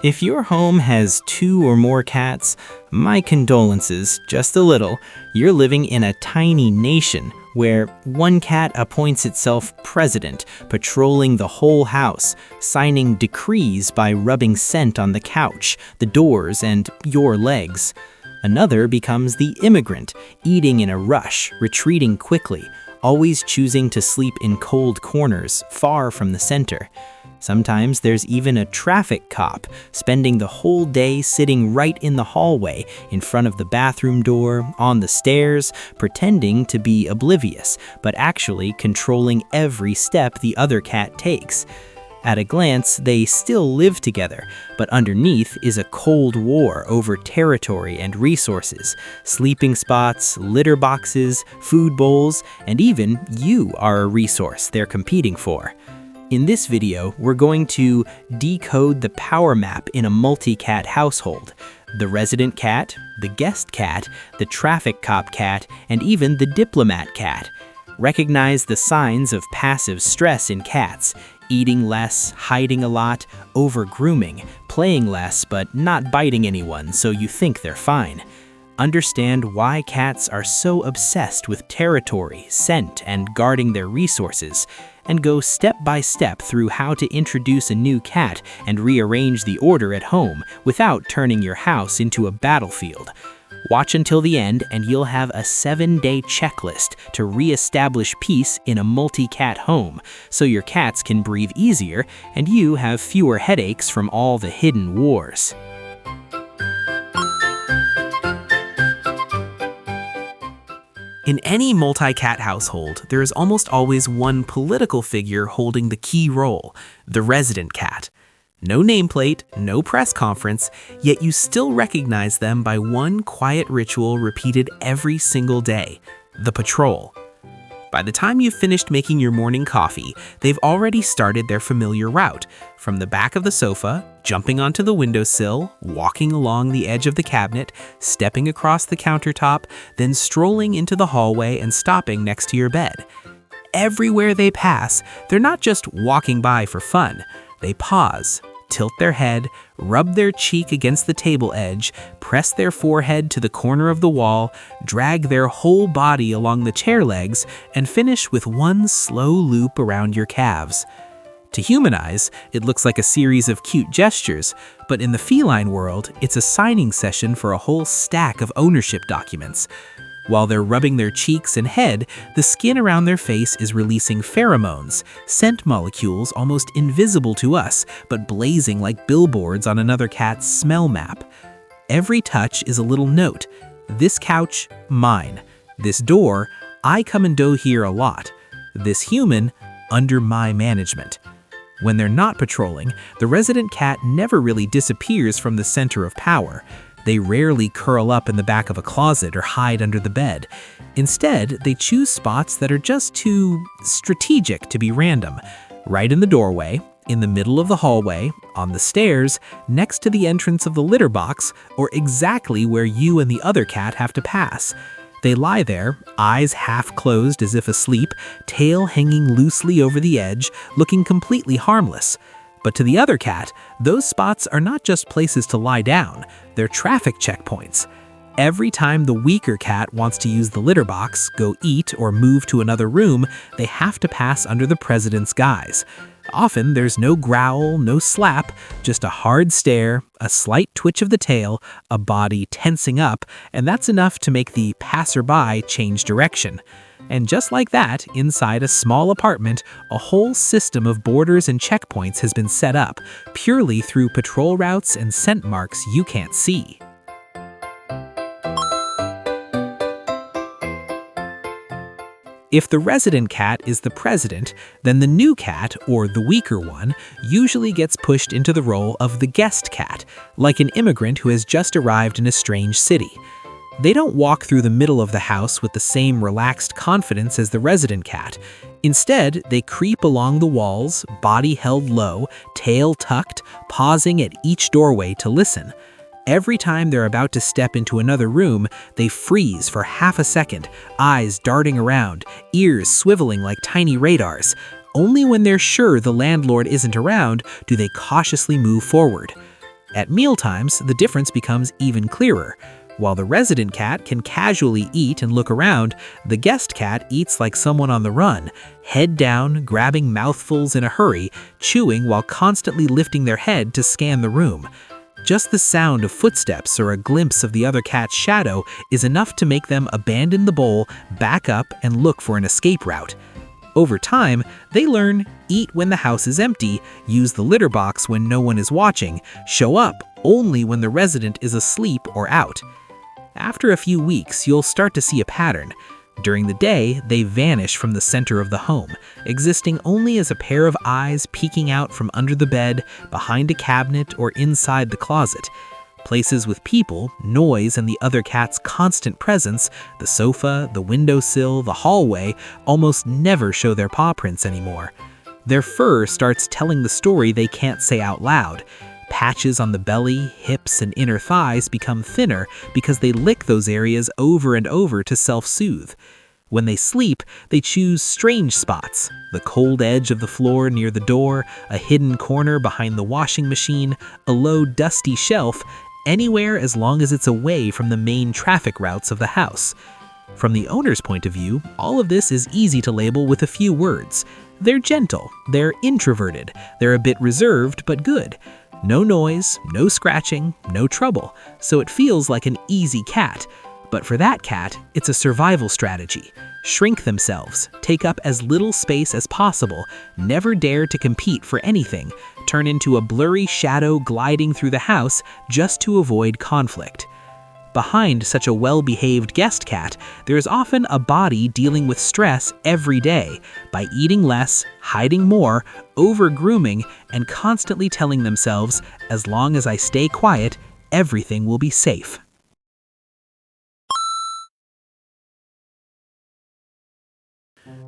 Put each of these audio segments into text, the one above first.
If your home has 2 or more cats, my condolences, just a little. You're living in a tiny nation where one cat appoints itself president, patrolling the whole house, signing decrees by rubbing scent on the couch, the doors, and your legs. Another becomes the immigrant, eating in a rush, retreating quickly, always choosing to sleep in cold corners, far from the center. Sometimes there's even a traffic cop, spending the whole day sitting right in the hallway, in front of the bathroom door, on the stairs, pretending to be oblivious, but actually controlling every step the other cat takes. At a glance, they still live together, but underneath is a cold war over territory and resources, sleeping spots, litter boxes, food bowls, and even you are a resource they're competing for. In this video, we're going to decode the power map in a multi-cat household. The resident cat, the guest cat, the traffic cop cat, and even the diplomat cat. Recognize the signs of passive stress in cats: eating less, hiding a lot, over-grooming, playing less but not biting anyone so you think they're fine. Understand why cats are so obsessed with territory, scent, and guarding their resources, and go step by step through how to introduce a new cat and rearrange the order at home without turning your house into a battlefield. Watch until the end and you'll have a 7-day checklist to re-establish peace in a multi-cat home, so your cats can breathe easier and you have fewer headaches from all the hidden wars. In any multi-cat household, there is almost always one political figure holding the key role, the resident cat. No nameplate, no press conference, yet you still recognize them by one quiet ritual repeated every single day: the patrol. By the time you've finished making your morning coffee, they've already started their familiar route, from the back of the sofa, jumping onto the windowsill, walking along the edge of the cabinet, stepping across the countertop, then strolling into the hallway and stopping next to your bed. Everywhere they pass, they're not just walking by for fun. They pause, tilt their head, rub their cheek against the table edge, press their forehead to the corner of the wall, drag their whole body along the chair legs, and finish with one slow loop around your calves. To human eyes, it looks like a series of cute gestures, but in the feline world, it's a signing session for a whole stack of ownership documents. While they're rubbing their cheeks and head, the skin around their face is releasing pheromones, scent molecules almost invisible to us, but blazing like billboards on another cat's smell map. Every touch is a little note. This couch, mine. This door, I come and go here a lot. This human, under my management. When they're not patrolling, the resident cat never really disappears from the center of power. They rarely curl up in the back of a closet or hide under the bed. Instead, they choose spots that are just too strategic to be random. Right in the doorway, in the middle of the hallway, on the stairs, next to the entrance of the litter box, or exactly where you and the other cat have to pass. They lie there, eyes half closed as if asleep, tail hanging loosely over the edge, looking completely harmless. But to the other cat, those spots are not just places to lie down, they're traffic checkpoints. Every time the weaker cat wants to use the litter box, go eat, or move to another room, they have to pass under the president's guise. Often there's no growl, no slap, just a hard stare, a slight twitch of the tail, a body tensing up, and that's enough to make the passerby change direction. And just like that, inside a small apartment, a whole system of borders and checkpoints has been set up, purely through patrol routes and scent marks you can't see. If the resident cat is the president, then the new cat, or the weaker one, usually gets pushed into the role of the guest cat, like an immigrant who has just arrived in a strange city. They don't walk through the middle of the house with the same relaxed confidence as the resident cat. Instead, they creep along the walls, body held low, tail tucked, pausing at each doorway to listen. Every time they're about to step into another room, they freeze for half a second, eyes darting around, ears swiveling like tiny radars. Only when they're sure the landlord isn't around do they cautiously move forward. At mealtimes, the difference becomes even clearer. While the resident cat can casually eat and look around, the guest cat eats like someone on the run, head down, grabbing mouthfuls in a hurry, chewing while constantly lifting their head to scan the room. Just the sound of footsteps or a glimpse of the other cat's shadow is enough to make them abandon the bowl, back up, and look for an escape route. Over time, they learn, eat when the house is empty, use the litter box when no one is watching, show up only when the resident is asleep or out. After a few weeks, you'll start to see a pattern. During the day, they vanish from the center of the home, existing only as a pair of eyes peeking out from under the bed, behind a cabinet, or inside the closet. Places with people, noise, and the other cat's constant presence, the sofa, the windowsill, the hallway, almost never show their paw prints anymore. Their fur starts telling the story they can't say out loud. Patches on the belly, hips, and inner thighs become thinner because they lick those areas over and over to self-soothe. When they sleep, they choose strange spots: the cold edge of the floor near the door, a hidden corner behind the washing machine, a low, dusty shelf, anywhere as long as it's away from the main traffic routes of the house. From the owner's point of view, all of this is easy to label with a few words. They're gentle, they're introverted, they're a bit reserved but good. No noise, no scratching, no trouble, so it feels like an easy cat. But for that cat, it's a survival strategy. Shrink themselves, take up as little space as possible, never dare to compete for anything, turn into a blurry shadow gliding through the house just to avoid conflict. Behind such a well-behaved guest cat, there is often a body dealing with stress every day by eating less, hiding more, over-grooming, and constantly telling themselves, as long as I stay quiet, everything will be safe.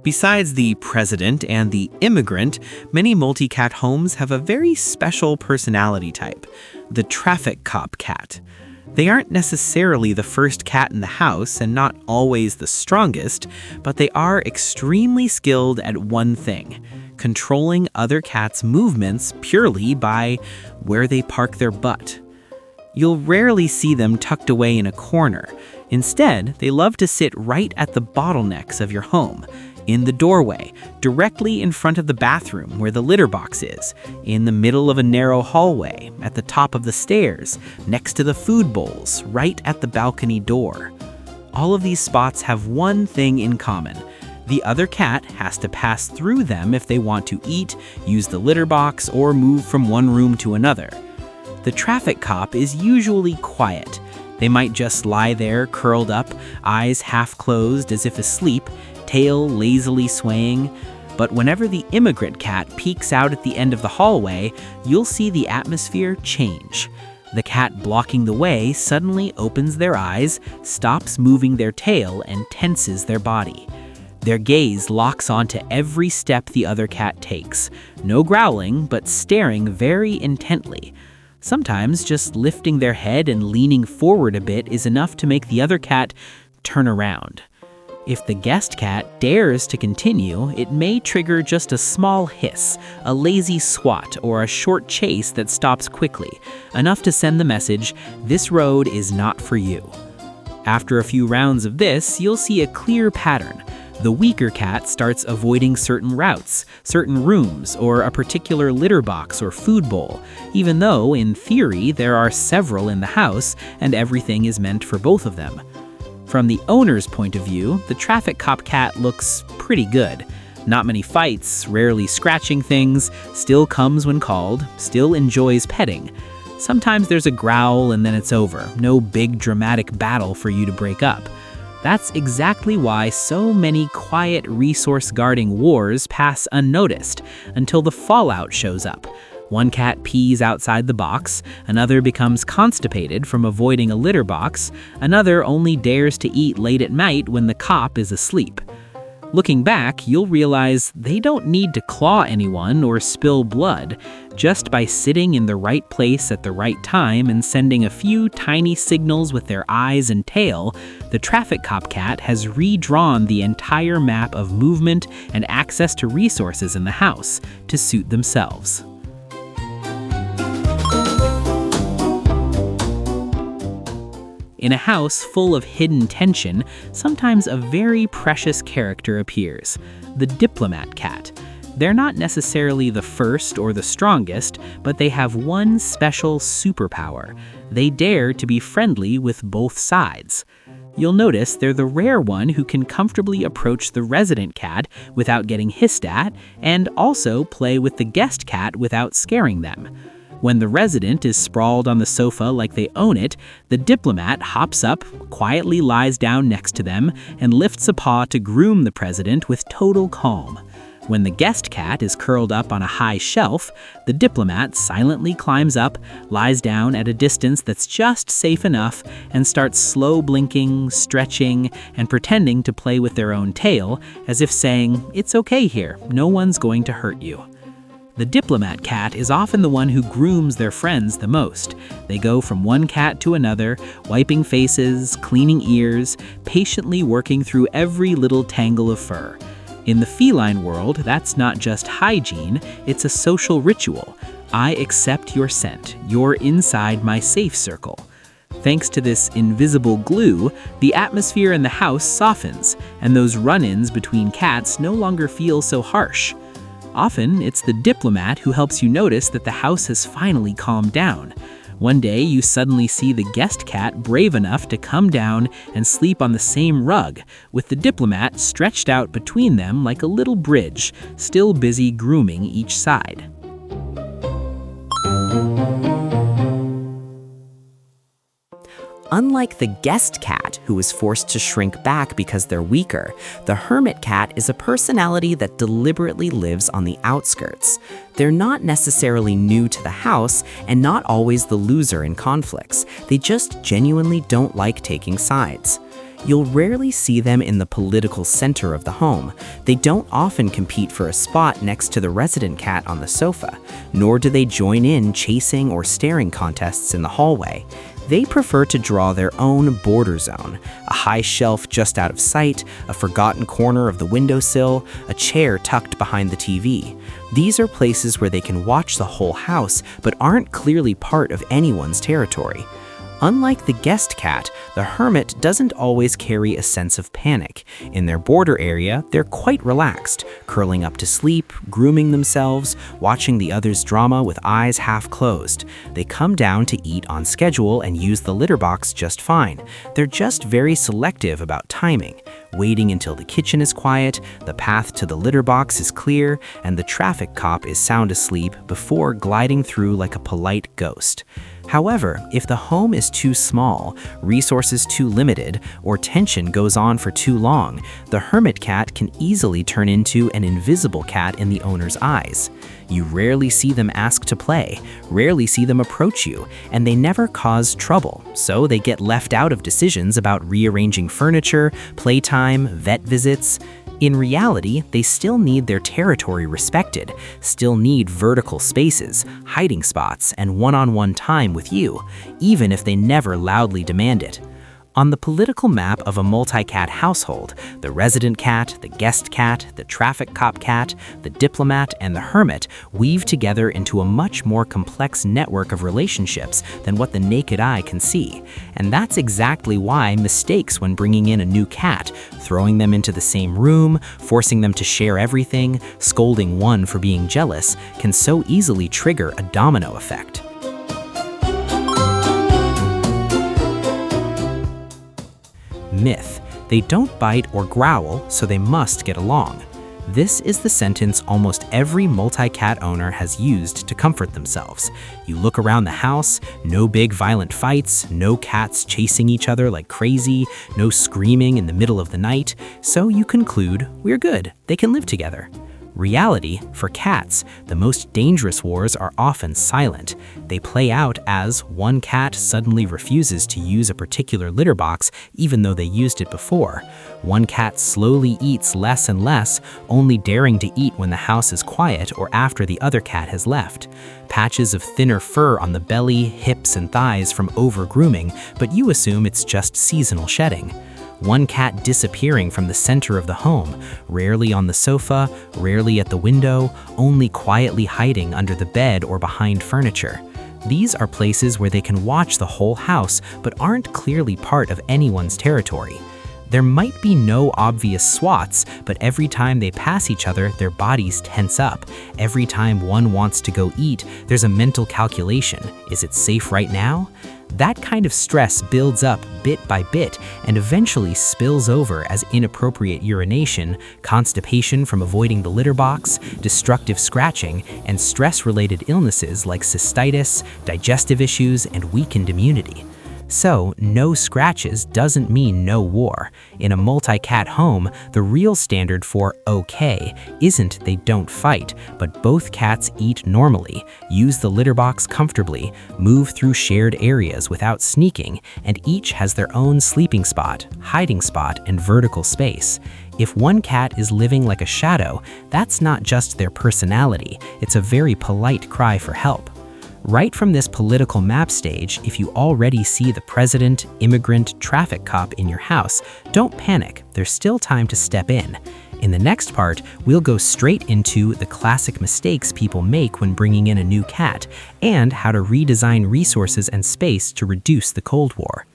Besides the president and the immigrant, many multi-cat homes have a very special personality type, the traffic cop cat. They aren't necessarily the first cat in the house and not always the strongest, but they are extremely skilled at one thing: controlling other cats' movements purely by where they park their butt. You'll rarely see them tucked away in a corner. Instead, they love to sit right at the bottlenecks of your home, in the doorway, directly in front of the bathroom where the litter box is, in the middle of a narrow hallway, at the top of the stairs, next to the food bowls, right at the balcony door. All of these spots have one thing in common: the other cat has to pass through them if they want to eat, use the litter box, or move from one room to another. The traffic cop is usually quiet. They might just lie there curled up, eyes half closed as if asleep, tail lazily swaying. But whenever the immigrant cat peeks out at the end of the hallway, you'll see the atmosphere change. The cat blocking the way suddenly opens their eyes, stops moving their tail, and tenses their body. Their gaze locks onto every step the other cat takes. No growling, but staring very intently. Sometimes just lifting their head and leaning forward a bit is enough to make the other cat turn around. If the guest cat dares to continue, it may trigger just a small hiss, a lazy swat, or a short chase that stops quickly, enough to send the message, "This road is not for you." After a few rounds of this, you'll see a clear pattern. The weaker cat starts avoiding certain routes, certain rooms, or a particular litter box or food bowl, even though, in theory, there are several in the house and everything is meant for both of them. From the owner's point of view, the traffic cop cat looks pretty good. Not many fights, rarely scratching things, still comes when called, still enjoys petting. Sometimes there's a growl and then it's over, no big dramatic battle for you to break up. That's exactly why so many quiet resource-guarding wars pass unnoticed until the fallout shows up. One cat pees outside the box, another becomes constipated from avoiding a litter box, another only dares to eat late at night when the cop is asleep. Looking back, you'll realize they don't need to claw anyone or spill blood. Just by sitting in the right place at the right time and sending a few tiny signals with their eyes and tail, the traffic cop cat has redrawn the entire map of movement and access to resources in the house to suit themselves. In a house full of hidden tension, sometimes a very precious character appears, the Diplomat Cat. They're not necessarily the first or the strongest, but they have one special superpower. They dare to be friendly with both sides. You'll notice they're the rare one who can comfortably approach the resident cat without getting hissed at, and also play with the guest cat without scaring them. When the resident is sprawled on the sofa like they own it, the diplomat hops up, quietly lies down next to them, and lifts a paw to groom the president with total calm. When the guest cat is curled up on a high shelf, the diplomat silently climbs up, lies down at a distance that's just safe enough, and starts slow blinking, stretching, and pretending to play with their own tail, as if saying, "It's okay here, no one's going to hurt you." The diplomat cat is often the one who grooms their friends the most. They go from one cat to another, wiping faces, cleaning ears, patiently working through every little tangle of fur. In the feline world, that's not just hygiene, it's a social ritual. I accept your scent. You're inside my safe circle. Thanks to this invisible glue, the atmosphere in the house softens, and those run-ins between cats no longer feel so harsh. Often, it's the diplomat who helps you notice that the house has finally calmed down. One day, you suddenly see the guest cat brave enough to come down and sleep on the same rug, with the diplomat stretched out between them like a little bridge, still busy grooming each side. Unlike the guest cat, who is forced to shrink back because they're weaker, the hermit cat is a personality that deliberately lives on the outskirts. They're not necessarily new to the house and not always the loser in conflicts. They just genuinely don't like taking sides. You'll rarely see them in the political center of the home. They don't often compete for a spot next to the resident cat on the sofa, nor do they join in chasing or staring contests in the hallway. They prefer to draw their own border zone, a high shelf just out of sight, a forgotten corner of the windowsill, a chair tucked behind the TV. These are places where they can watch the whole house but aren't clearly part of anyone's territory. Unlike the guest cat, the hermit doesn't always carry a sense of panic. In their border area, they're quite relaxed, curling up to sleep, grooming themselves, watching the others' drama with eyes half closed. They come down to eat on schedule and use the litter box just fine. They're just very selective about timing, waiting until the kitchen is quiet, the path to the litter box is clear, and the traffic cop is sound asleep before gliding through like a polite ghost. However, if the home is too small, resources too limited, or tension goes on for too long, the hermit cat can easily turn into an invisible cat in the owner's eyes. You rarely see them ask to play, rarely see them approach you, and they never cause trouble, so they get left out of decisions about rearranging furniture, playtime, vet visits. In reality, they still need their territory respected, still need vertical spaces, hiding spots, and one-on-one time with you, even if they never loudly demand it. On the political map of a multi-cat household, the resident cat, the guest cat, the traffic cop cat, the diplomat, and the hermit weave together into a much more complex network of relationships than what the naked eye can see. And that's exactly why mistakes when bringing in a new cat, throwing them into the same room, forcing them to share everything, scolding one for being jealous, can so easily trigger a domino effect. Myth: they don't bite or growl, so they must get along. This is the sentence almost every multi-cat owner has used to comfort themselves. You look around the house, no big violent fights, no cats chasing each other like crazy, no screaming in the middle of the night, so you conclude, we're good, they can live together. Reality, for cats, the most dangerous wars are often silent. They play out as one cat suddenly refuses to use a particular litter box even though they used it before. One cat slowly eats less and less, only daring to eat when the house is quiet or after the other cat has left. Patches of thinner fur on the belly, hips, and thighs from over-grooming, but you assume it's just seasonal shedding. One cat disappearing from the center of the home, rarely on the sofa, rarely at the window, only quietly hiding under the bed or behind furniture. These are places where they can watch the whole house but aren't clearly part of anyone's territory. There might be no obvious swats, but every time they pass each other, their bodies tense up. Every time one wants to go eat, there's a mental calculation. Is it safe right now? That kind of stress builds up bit by bit and eventually spills over as inappropriate urination, constipation from avoiding the litter box, destructive scratching, and stress-related illnesses like cystitis, digestive issues, and weakened immunity. So, no scratches doesn't mean no war. In a multi-cat home, the real standard for okay isn't they don't fight, but both cats eat normally, use the litter box comfortably, move through shared areas without sneaking, and each has their own sleeping spot, hiding spot, and vertical space. If one cat is living like a shadow, that's not just their personality, it's a very polite cry for help. Right from this political map stage, if you already see the president, immigrant, traffic cop in your house, don't panic, there's still time to step in. In the next part, we'll go straight into the classic mistakes people make when bringing in a new cat, and how to redesign resources and space to reduce the Cold War.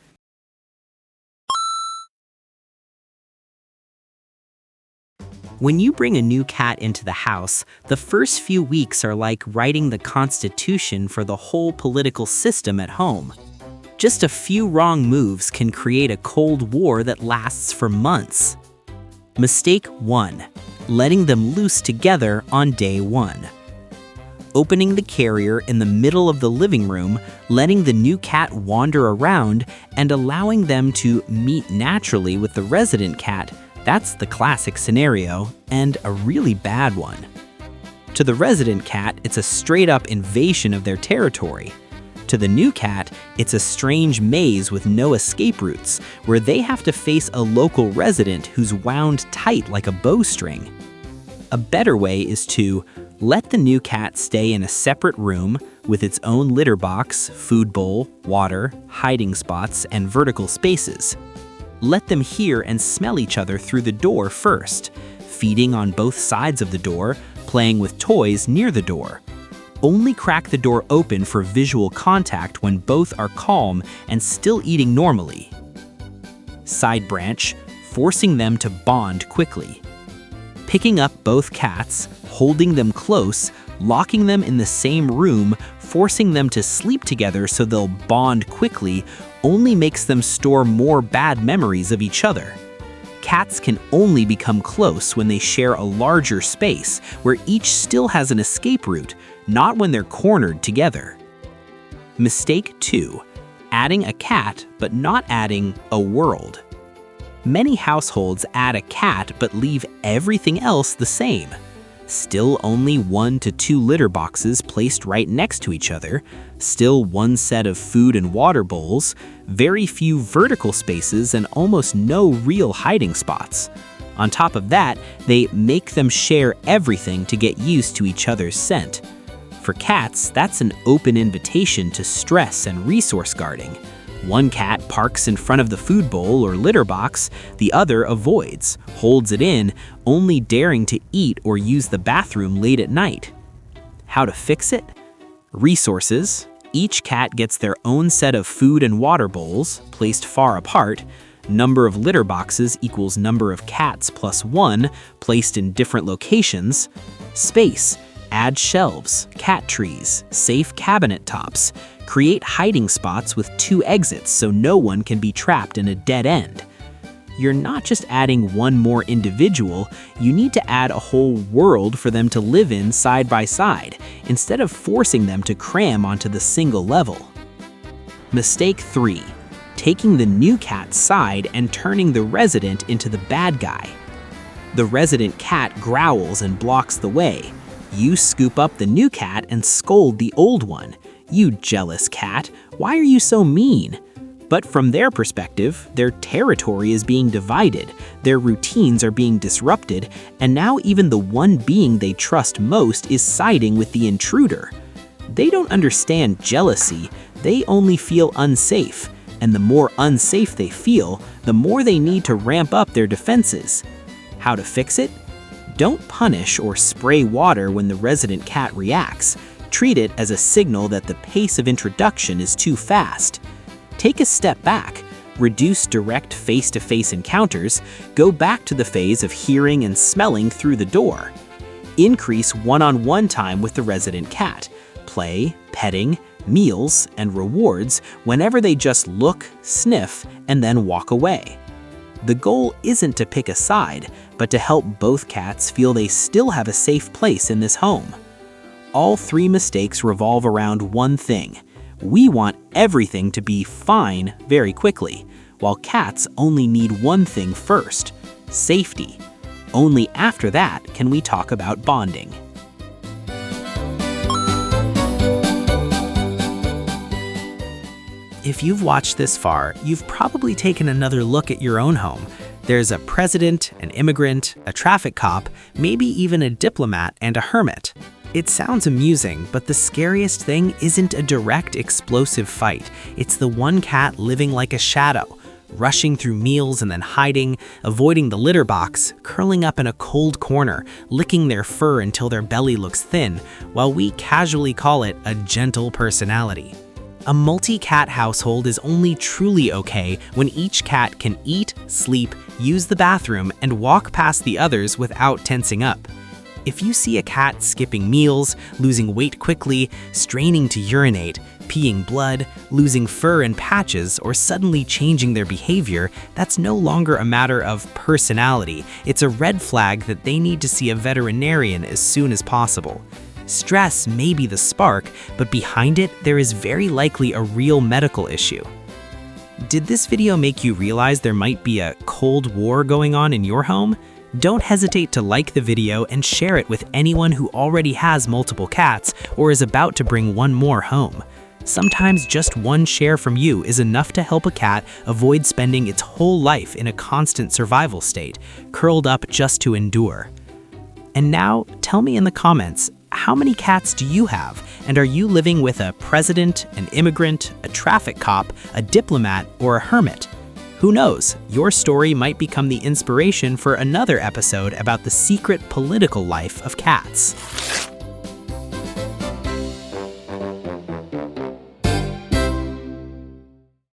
When you bring a new cat into the house, the first few weeks are like writing the constitution for the whole political system at home. Just a few wrong moves can create a Cold War that lasts for months. Mistake 1. Letting them loose together on day 1. Opening the carrier in the middle of the living room, letting the new cat wander around, and allowing them to meet naturally with the resident cat. That's the classic scenario, and a really bad one. To the resident cat, it's a straight-up invasion of their territory. To the new cat, it's a strange maze with no escape routes, where they have to face a local resident who's wound tight like a bowstring. A better way is to let the new cat stay in a separate room with its own litter box, food bowl, water, hiding spots, and vertical spaces. Let them hear and smell each other through the door first, feeding on both sides of the door, playing with toys near the door. Only crack the door open for visual contact when both are calm and still eating normally. Side branch, forcing them to bond quickly. Picking up both cats, holding them close, locking them in the same room, forcing them to sleep together so they'll bond quickly, only makes them store more bad memories of each other. Cats can only become close when they share a larger space where each still has an escape route, not when they're cornered together. Mistake 2. Adding a cat but not adding a world. Many households add a cat but leave everything else the same. Still only 1 to 2 litter boxes placed right next to each other, still one set of food and water bowls, very few vertical spaces, and almost no real hiding spots. On top of that, they make them share everything to get used to each other's scent. For cats, that's an open invitation to stress and resource guarding. One cat parks in front of the food bowl or litter box, the other avoids, holds it in, only daring to eat or use the bathroom late at night. How to fix it? Resources. Each cat gets their own set of food and water bowls, placed far apart. Number of litter boxes equals number of cats plus 1, placed in different locations. Space. Add shelves, cat trees, safe cabinet tops. Create hiding spots with 2 exits so no one can be trapped in a dead end. You're not just adding one more individual, you need to add a whole world for them to live in side by side, instead of forcing them to cram onto the single level. Mistake 3. Taking the new cat's side and turning the resident into the bad guy. The resident cat growls and blocks the way. You scoop up the new cat and scold the old one. You jealous cat, why are you so mean? But from their perspective, their territory is being divided, their routines are being disrupted, and now even the one being they trust most is siding with the intruder. They don't understand jealousy, they only feel unsafe, and the more unsafe they feel, the more they need to ramp up their defenses. How to fix it? Don't punish or spray water when the resident cat reacts. Treat it as a signal that the pace of introduction is too fast. Take a step back, reduce direct face-to-face encounters, go back to the phase of hearing and smelling through the door. Increase one-on-one time with the resident cat. Play, petting, meals, and rewards whenever they just look, sniff, and then walk away. The goal isn't to pick a side, but to help both cats feel they still have a safe place in this home. All 3 mistakes revolve around one thing. We want everything to be fine very quickly, while cats only need one thing first: safety. Only after that can we talk about bonding. If you've watched this far, you've probably taken another look at your own home. There's a president, an immigrant, a traffic cop, maybe even a diplomat and a hermit. It sounds amusing, but the scariest thing isn't a direct explosive fight. It's the one cat living like a shadow, rushing through meals and then hiding, avoiding the litter box, curling up in a cold corner, licking their fur until their belly looks thin, while we casually call it a gentle personality. A multi-cat household is only truly okay when each cat can eat, sleep, use the bathroom, and walk past the others without tensing up. If you see a cat skipping meals, losing weight quickly, straining to urinate, peeing blood, losing fur and patches, or suddenly changing their behavior, that's no longer a matter of personality. It's a red flag that they need to see a veterinarian as soon as possible. Stress may be the spark, but behind it, there is very likely a real medical issue. Did this video make you realize there might be a cold war going on in your home? Don't hesitate to like the video and share it with anyone who already has multiple cats or is about to bring one more home. Sometimes just one share from you is enough to help a cat avoid spending its whole life in a constant survival state, curled up just to endure. And now, tell me in the comments, how many cats do you have? And are you living with a president, an immigrant, a traffic cop, a diplomat, or a hermit? Who knows, your story might become the inspiration for another episode about the secret political life of cats.